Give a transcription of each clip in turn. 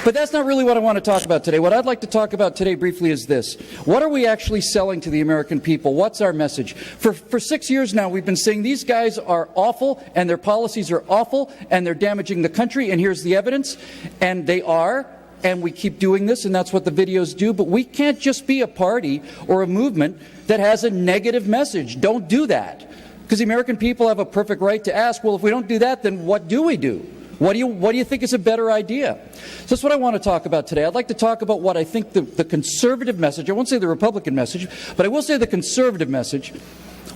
But that's not really what I want to talk about today. What I'd like to talk about today briefly is this. What are we actually selling to the American people? What's our message? For 6 years now, we've been saying these guys are awful, and their policies are awful, and they're damaging the country, and here's the evidence. And they are, and we keep doing this, and that's what the videos do. But we can't just be a party or a movement that has a negative message. Don't do that. Because the American people have a perfect right to ask, well, if we don't do that, then what do we do? What do you think is a better idea? So that's what I want to talk about today. I'd like to talk about what I think the conservative message, I won't say the Republican message, but I will say the conservative message.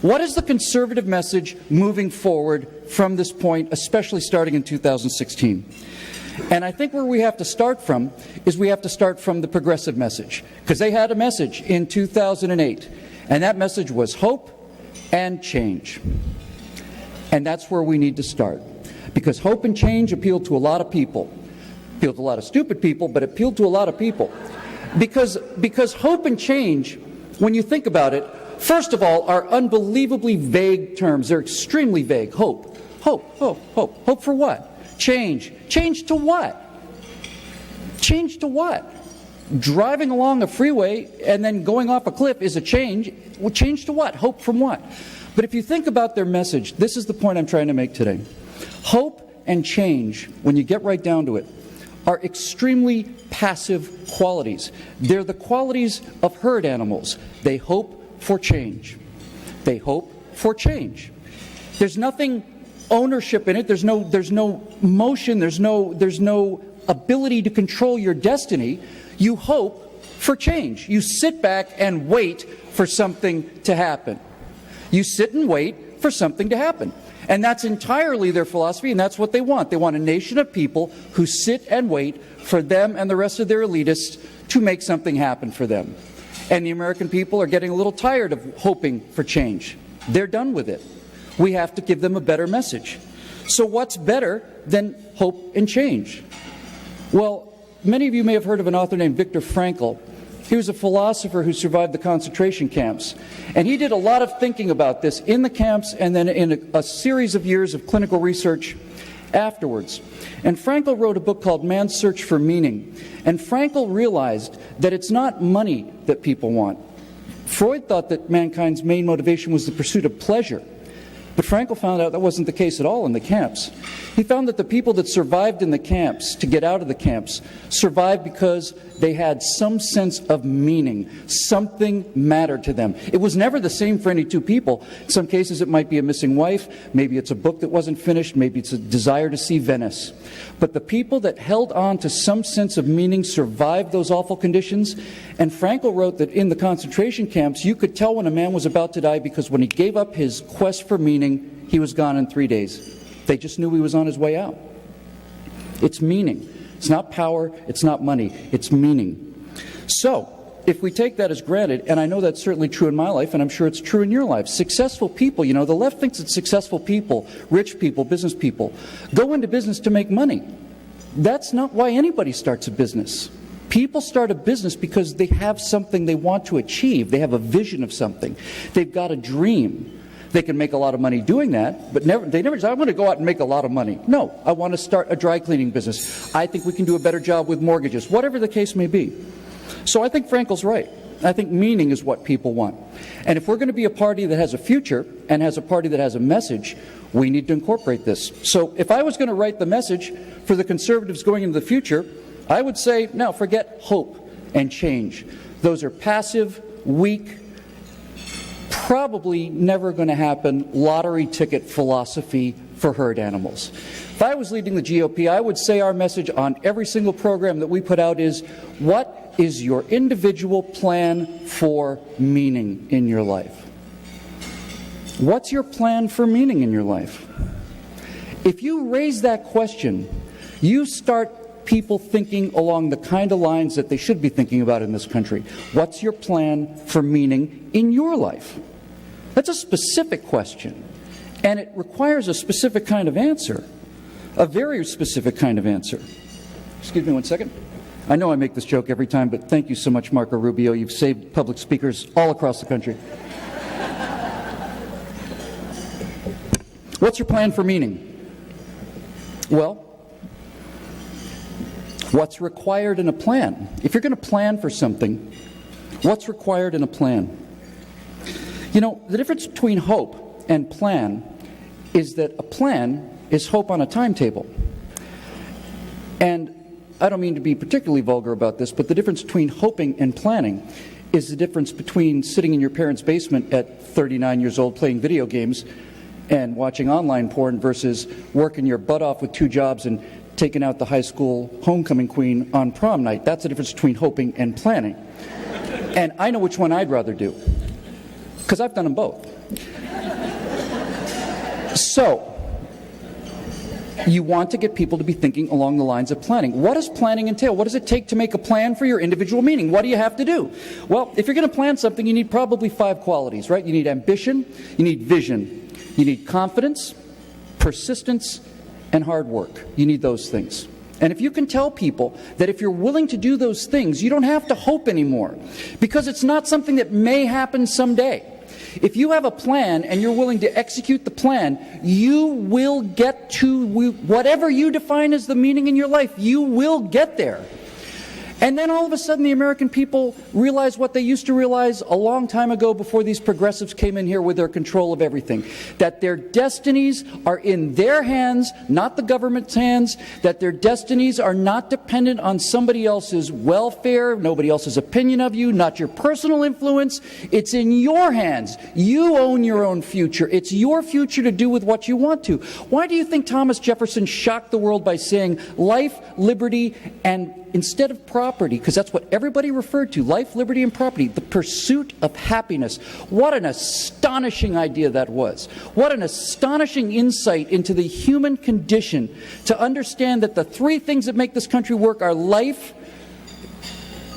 What is the conservative message moving forward from this point, especially starting in 2016? And I think where we have to start from is we have to start from the progressive message. Because they had a message in 2008, and that message was hope and change. And that's where we need to start. Because hope and change appealed to a lot of people. Appealed to a lot of stupid people, but appealed to a lot of people. Because hope and change, when you think about it, first of all, are unbelievably vague terms. They're extremely vague. Hope. Hope. Hope. Hope. Hope for what? Change. Change to what? Change to what? Driving along a freeway and then going off a cliff is a change. Well, change to what? Hope from what? But if you think about their message, this is the point I'm trying to make today. Hope and change, when you get right down to it, are extremely passive qualities. They're the qualities of herd animals. They hope for change. They hope for change. There's nothing ownership in it. There's no motion. There's no ability to control your destiny. You hope for change. You sit back and wait for something to happen. You sit and wait for something to happen. And that's entirely their philosophy, and that's what they want. They want a nation of people who sit and wait for them and the rest of their elitists to make something happen for them. And the American people are getting a little tired of hoping for change. They're done with it. We have to give them a better message. So what's better than hope and change? Well, many of you may have heard of an author named Viktor Frankl. He was a philosopher who survived the concentration camps. And he did a lot of thinking about this in the camps and then in a series of years of clinical research afterwards. And Frankl wrote a book called Man's Search for Meaning. And Frankl realized that it's not money that people want. Freud thought that mankind's main motivation was the pursuit of pleasure. But Frankl found out that wasn't the case at all in the camps. He found that the people that survived in the camps, to get out of the camps, survived because they had some sense of meaning. Something mattered to them. It was never the same for any two people. In some cases it might be a missing wife, maybe it's a book that wasn't finished, maybe it's a desire to see Venice. But the people that held on to some sense of meaning survived those awful conditions. And Frankl wrote that in the concentration camps you could tell when a man was about to die because when he gave up his quest for meaning, he was gone in 3 days. They just knew he was on his way out. It's meaning. It's not power, it's not money, it's meaning. So, if we take that as granted, and I know that's certainly true in my life, and I'm sure it's true in your life, successful people, the left thinks that successful people, rich people, business people, go into business to make money. That's not why anybody starts a business. People start a business because they have something they want to achieve. They have a vision of something. They've got a dream. They can make a lot of money doing that, but they never say, I want to go out and make a lot of money. No, I want to start a dry cleaning business. I think we can do a better job with mortgages, whatever the case may be. So I think Frankl's right. I think meaning is what people want. And if we're going to be a party that has a future and has a party that has a message, we need to incorporate this. So if I was going to write the message for the conservatives going into the future, I would say, no, forget hope and change. Those are passive, weak, probably never going to happen lottery ticket philosophy for herd animals. If I was leading the GOP, I would say our message on every single program that we put out is, what is your individual plan for meaning in your life? What's your plan for meaning in your life? If you raise that question, you start people thinking along the kind of lines that they should be thinking about in this country. What's your plan for meaning in your life? That's a specific question, and it requires a specific kind of answer, a very specific kind of answer. Excuse me one second. I know I make this joke every time, but thank you so much, Marco Rubio. You've saved public speakers all across the country. What's your plan for meaning? Well, What's required in a plan? If you're going to plan for something, what's required in a plan? You know, the difference between hope and plan is that a plan is hope on a timetable. And I don't mean to be particularly vulgar about this, but the difference between hoping and planning is the difference between sitting in your parents' basement at 39 years old playing video games and watching online porn versus working your butt off with 2 jobs and taking out the high school homecoming queen on prom night. That's the difference between hoping and planning. And I know which one I'd rather do, because I've done them both. So, you want to get people to be thinking along the lines of planning. What does planning entail? What does it take to make a plan for your individual meaning? What do you have to do? Well, if you're going to plan something, you need probably 5 qualities, right? You need ambition, you need vision, you need confidence, persistence, and hard work. You need those things. And if you can tell people that if you're willing to do those things, you don't have to hope anymore, because it's not something that may happen someday. If you have a plan and you're willing to execute the plan, you will get to whatever you define as the meaning in your life. You will get there. And then all of a sudden the American people realize what they used to realize a long time ago before these progressives came in here with their control of everything. That their destinies are in their hands, not the government's hands. That their destinies are not dependent on somebody else's welfare, nobody else's opinion of you, not your personal influence. It's in your hands. You own your own future. It's your future to do with what you want to. Why do you think Thomas Jefferson shocked the world by saying life, liberty, and instead of property, because that's what everybody referred to, life, liberty, and property, the pursuit of happiness. What an astonishing idea that was. What an astonishing insight into the human condition to understand that the 3 things that make this country work are life,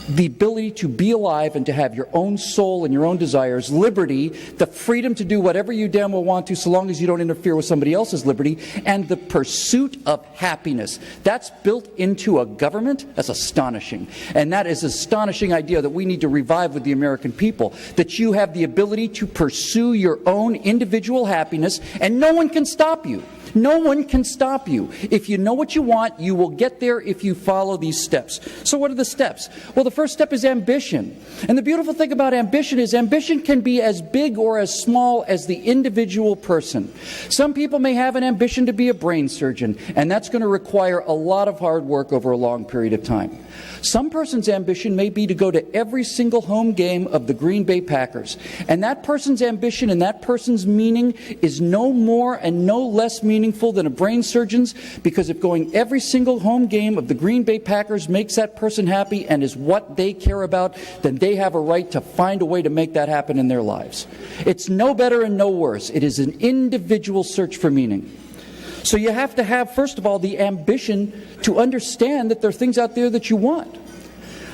the ability to be alive and to have your own soul and your own desires, liberty, the freedom to do whatever you damn well want to so long as you don't interfere with somebody else's liberty, and the pursuit of happiness. That's built into a government. That's astonishing. And that is an astonishing idea that we need to revive with the American people, that you have the ability to pursue your own individual happiness and no one can stop you. No one can stop you. If you know what you want, you will get there if you follow these steps. So what are the steps? Well, the first step is ambition. And the beautiful thing about ambition is ambition can be as big or as small as the individual person. Some people may have an ambition to be a brain surgeon, and that's going to require a lot of hard work over a long period of time. Some person's ambition may be to go to every single home game of the Green Bay Packers. And that person's ambition and that person's meaning is no more and no less meaningful than a brain surgeon's, because if going every single home game of the Green Bay Packers makes that person happy and is what they care about, then they have a right to find a way to make that happen in their lives. It's no better and no worse. It is an individual search for meaning. So you have to have, first of all, the ambition to understand that there are things out there that you want.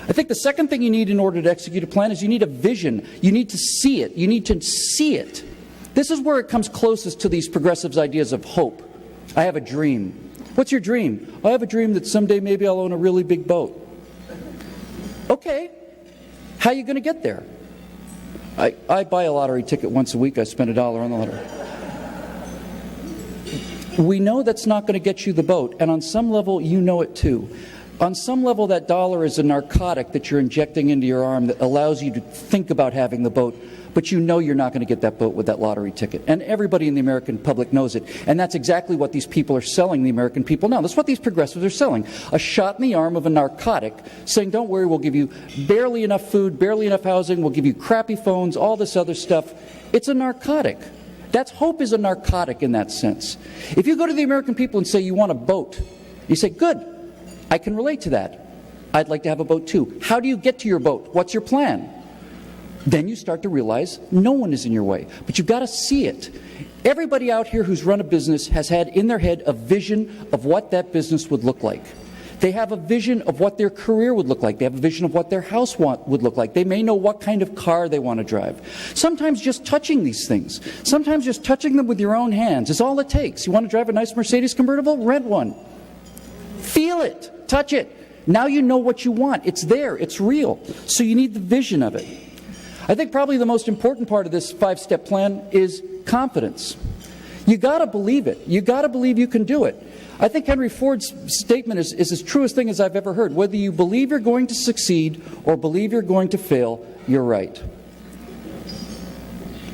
I think the second thing you need in order to execute a plan is you need a vision. You need to see it. You need to see it. This is where it comes closest to these progressives' ideas of hope. I have a dream. What's your dream? I have a dream that someday maybe I'll own a really big boat. Okay. How are you going to get there? I buy a lottery ticket once a week. I spend $1 on the lottery. We know that's not going to get you the boat, and on some level you know it too. On some level that dollar is a narcotic that you're injecting into your arm that allows you to think about having the boat, but you know you're not going to get that boat with that lottery ticket. And everybody in the American public knows it. And that's exactly what these people are selling the American people now. That's what these progressives are selling. A shot in the arm of a narcotic, saying, don't worry, we'll give you barely enough food, barely enough housing, we'll give you crappy phones, all this other stuff. It's a narcotic. That's hope is a narcotic in that sense. If you go to the American people and say you want a boat, you say, good, I can relate to that. I'd like to have a boat too. How do you get to your boat? What's your plan? Then you start to realize no one is in your way, but you've got to see it. Everybody out here who's run a business has had in their head a vision of what that business would look like. They have a vision of what their career would look like. They have a vision of what their house would look like. They may know what kind of car they want to drive. Sometimes just touching these things, sometimes just touching them with your own hands is all it takes. You want to drive a nice Mercedes convertible? Rent one. Feel it. Touch it. Now you know what you want. It's there. It's real. So you need the vision of it. I think probably the most important part of this 5-step plan is confidence. You got to believe it. You got to believe you can do it. I think Henry Ford's statement is the truest thing as I've ever heard. Whether you believe you're going to succeed or believe you're going to fail, you're right.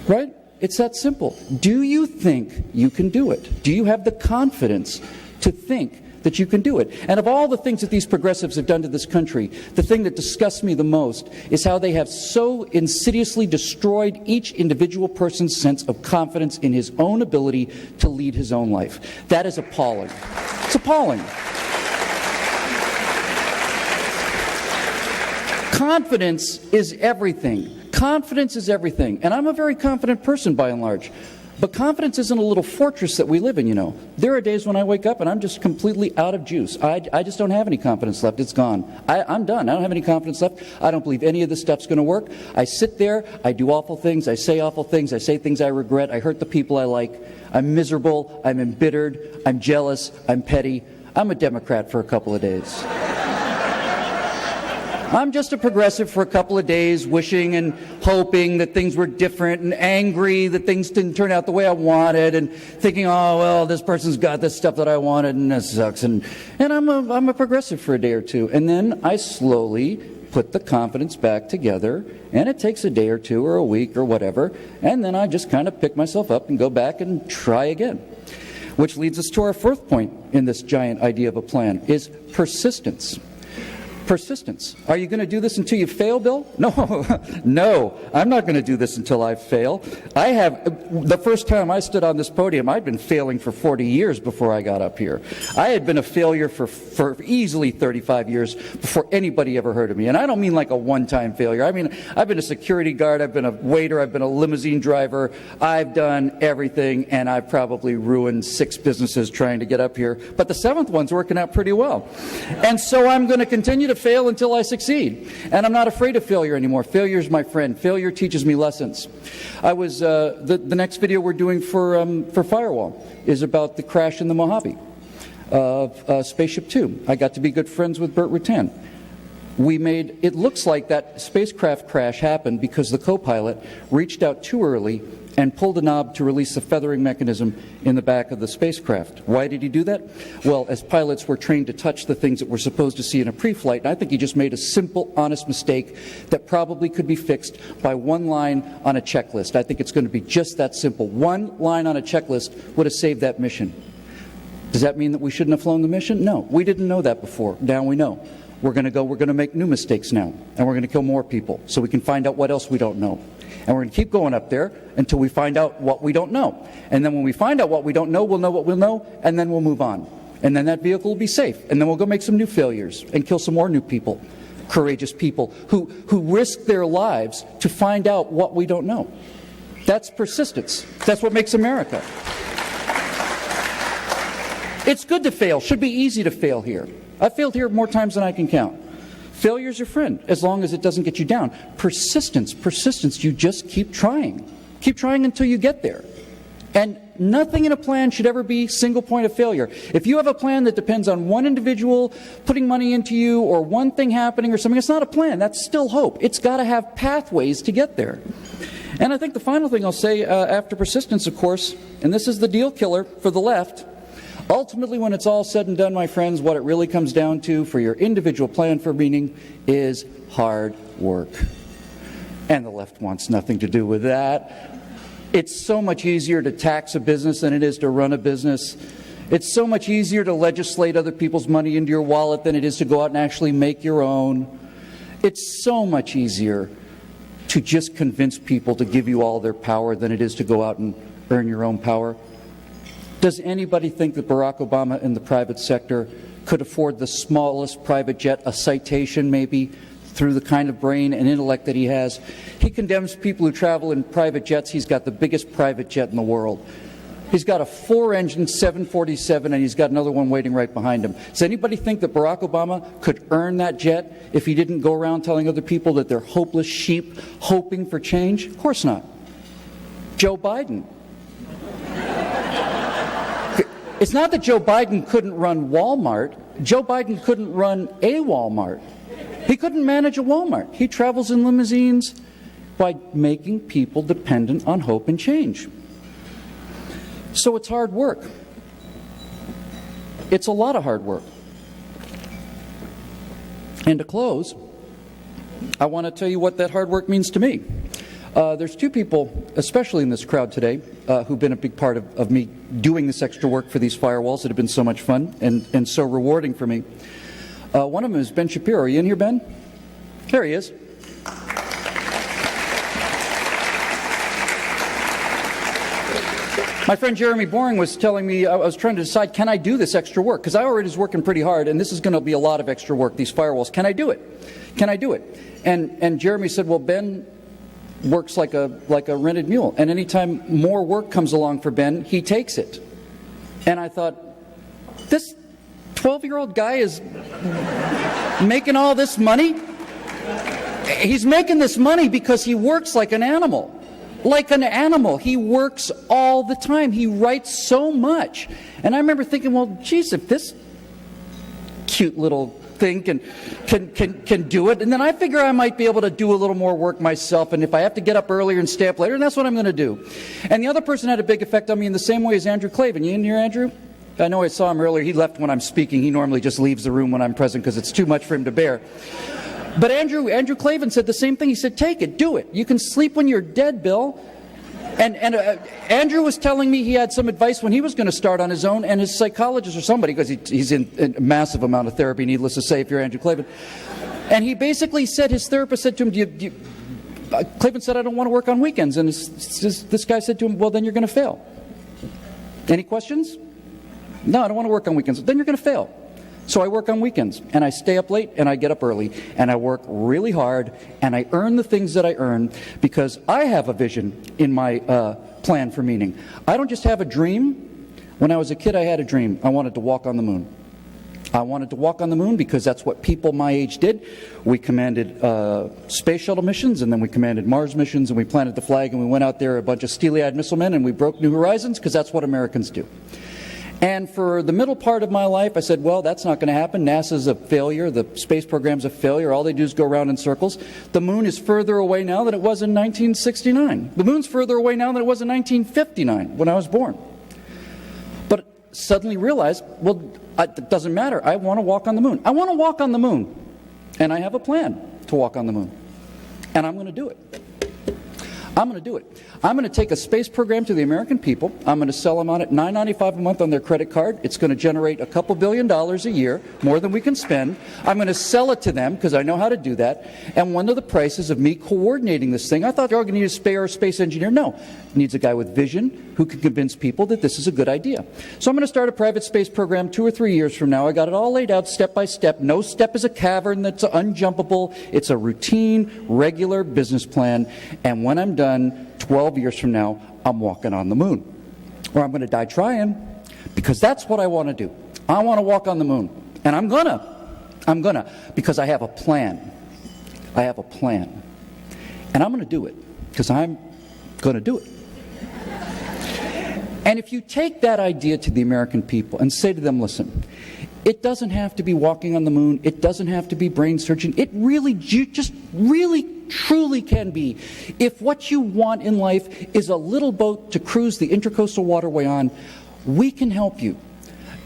Right? It's that simple. Do you think you can do it? Do you have the confidence to think that you can do it? And of all the things that these progressives have done to this country, the thing that disgusts me the most is how they have so insidiously destroyed each individual person's sense of confidence in his own ability to lead his own life. That is appalling. It's appalling. Confidence is everything. Confidence is everything. And I'm a very confident person by and large. But confidence isn't a little fortress that we live in, you know. There are days when I wake up and I'm just completely out of juice. I just don't have any confidence left. It's gone. I'm done. I don't have any confidence left. I don't believe any of this stuff's going to work. I sit there. I do awful things. I say awful things. I say things I regret. I hurt the people I like. I'm miserable. I'm embittered. I'm jealous. I'm petty. I'm a Democrat for a couple of days. I'm just a progressive for a couple of days, wishing and hoping that things were different, and angry that things didn't turn out the way I wanted, and thinking, oh, well, this person's got this stuff that I wanted, and that sucks. And I'm a progressive for a day or two. And then I slowly put the confidence back together, and it takes a day or two or a week or whatever, and then I just kind of pick myself up and go back and try again. Which leads us to our fourth point in this giant idea of a plan, is persistence. Persistence. Are you going to do this until you fail, Bill? No, no, I'm not going to do this until I fail. The first time I stood on this podium, I'd been failing for 40 years before I got up here. I had been a failure for easily 35 years before anybody ever heard of me. And I don't mean like a one-time failure. I mean, I've been a security guard, I've been a waiter, I've been a limousine driver, I've done everything, and I've probably ruined 6 businesses trying to get up here. But the 7th one's working out pretty well. And so I'm going to continue to fail until I succeed. And I'm not afraid of failure anymore. Failure is my friend. Failure teaches me lessons. I was the next video we're doing for Firewall is about the crash in the Mojave of Spaceship Two. I got to be good friends with Burt Rutan. It looks like that spacecraft crash happened because the co-pilot reached out too early and pulled a knob to release the feathering mechanism in the back of the spacecraft. Why did he do that? Well, as pilots, we're trained to touch the things that we're supposed to see in a pre-flight, and I think he just made a simple, honest mistake that probably could be fixed by one line on a checklist. I think it's going to be just that simple. One line on a checklist would have saved that mission. Does that mean that we shouldn't have flown the mission? No, we didn't know that before. Now we know. We're going to make new mistakes now, and we're going to kill more people so we can find out what else we don't know. And we're going to keep going up there until we find out what we don't know. And then when we find out what we don't know, we'll know what we'll know, and then we'll move on. And then that vehicle will be safe. And then we'll go make some new failures and kill some more new people, courageous people who risk their lives to find out what we don't know. That's persistence. That's what makes America. It's good to fail. Should be easy to fail here. I've failed here more times than I can count. Failure's your friend, as long as it doesn't get you down. Persistence, you just keep trying. Keep trying until you get there. And nothing in a plan should ever be single point of failure. If you have a plan that depends on one individual putting money into you or one thing happening or something, it's not a plan. That's still hope. It's got to have pathways to get there. And I think the final thing I'll say after persistence, of course, and this is the deal killer for the left, ultimately, when it's all said and done, my friends, what it really comes down to for your individual plan for meaning is hard work. And the left wants nothing to do with that. It's so much easier to tax a business than it is to run a business. It's so much easier to legislate other people's money into your wallet than it is to go out and actually make your own. It's so much easier to just convince people to give you all their power than it is to go out and earn your own power. Does anybody think that Barack Obama in the private sector could afford the smallest private jet, a Citation maybe, through the kind of brain and intellect that he has? He condemns people who travel in private jets. He's got the biggest private jet in the world. He's got a 4-engine 747, and he's got another one waiting right behind him. Does anybody think that Barack Obama could earn that jet if he didn't go around telling other people that they're hopeless sheep hoping for change? Of course not. Joe Biden. It's not that Joe Biden couldn't run Walmart. Joe Biden couldn't run a Walmart. He couldn't manage a Walmart. He travels in limousines by making people dependent on hope and change. So it's hard work. It's a lot of hard work. And to close, I want to tell you what that hard work means to me. There's two people, especially in this crowd today, who've been a big part of me doing this extra work for these firewalls that have been so much fun and so rewarding for me. One of them is Ben Shapiro. Are you in here, Ben? There he is. My friend Jeremy Boring was telling me, I was trying to decide, can I do this extra work? Because I already was working pretty hard, and this is going to be a lot of extra work, these firewalls. Can I do it? Can I do it? And Jeremy said, well, Ben works like a rented mule, and anytime more work comes along for Ben, he takes it. And I thought, this 12-year-old guy is making all this money? He's making this money because he works like an animal. Like an animal. He works all the time. He writes so much. And I remember thinking, well, geez, if this cute little thing can do it, and then I figure I might be able to do a little more work myself, and if I have to get up earlier and stay up later, and that's what I'm going to do. And the other person had a big effect on me in the same way as Andrew Klavan. You in here, Andrew? I know I saw him earlier. He left when I'm speaking. He normally just leaves the room when I'm present because it's too much for him to bear. But Andrew Klavan said the same thing. He said, take it, do it. You can sleep when you're dead, Bill. And Andrew was telling me he had some advice when he was going to start on his own, and his psychologist or somebody, because he's in a massive amount of therapy, needless to say, if you're Andrew Klavan. And he basically said, his therapist said to him, Klavan said, I don't want to work on weekends. And this guy said to him, well, then you're going to fail. Any questions? No, I don't want to work on weekends. Then you're going to fail. So I work on weekends, and I stay up late, and I get up early, and I work really hard, and I earn the things that I earn because I have a vision in my plan for meaning. I don't just have a dream. When I was a kid, I had a dream. I wanted to walk on the moon. I wanted to walk on the moon because that's what people my age did. We commanded space shuttle missions, and then we commanded Mars missions, and we planted the flag, and we went out there, a bunch of steely-eyed missile men, and we broke new horizons because that's what Americans do. And for the middle part of my life, I said, well, that's not going to happen. NASA's a failure. The space program's a failure. All they do is go around in circles. The moon is further away now than it was in 1969. The moon's further away now than it was in 1959 when I was born. But suddenly realized, well, it doesn't matter. I want to walk on the moon. I want to walk on the moon. And I have a plan to walk on the moon. And I'm going to do it. I'm going to do it. I'm going to take a space program to the American people. I'm going to sell them on it $9.95 a month on their credit card. It's going to generate a couple $2 billion a year, more than we can spend. I'm going to sell it to them because I know how to do that. And one of the prices of me coordinating this thing, I thought they're all going to need a space engineer. No, it needs a guy with vision who can convince people that this is a good idea. So I'm going to start a private space program 2 or 3 years from now. I got it all laid out step by step. No step is a cavern that's unjumpable. It's a routine, regular business plan. And when I'm done, 12 years from now, I'm walking on the moon. Or I'm going to die trying, because that's what I want to do. I want to walk on the moon. And I'm gonna, because I have a plan. I have a plan. And I'm going to do it, because I'm going to do it. And if you take that idea to the American people and say to them, listen, it doesn't have to be walking on the moon. It doesn't have to be brain surgeon. It really, just really, truly can be. If what you want in life is a little boat to cruise the Intracoastal Waterway on, we can help you.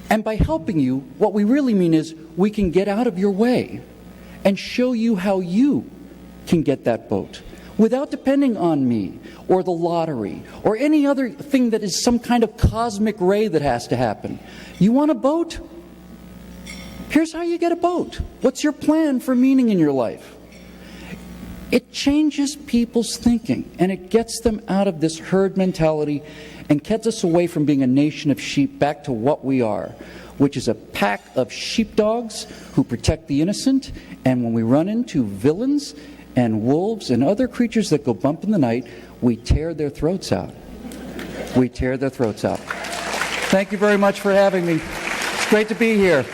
And by helping you, what we really mean is we can get out of your way and show you how you can get that boat without depending on me or the lottery or any other thing that is some kind of cosmic ray that has to happen. You want a boat? Here's how you get a boat. What's your plan for meaning in your life? It changes people's thinking, and it gets them out of this herd mentality and gets us away from being a nation of sheep back to what we are, which is a pack of sheepdogs who protect the innocent. And when we run into villains and wolves and other creatures that go bump in the night, we tear their throats out. We tear their throats out. Thank you very much for having me. It's great to be here.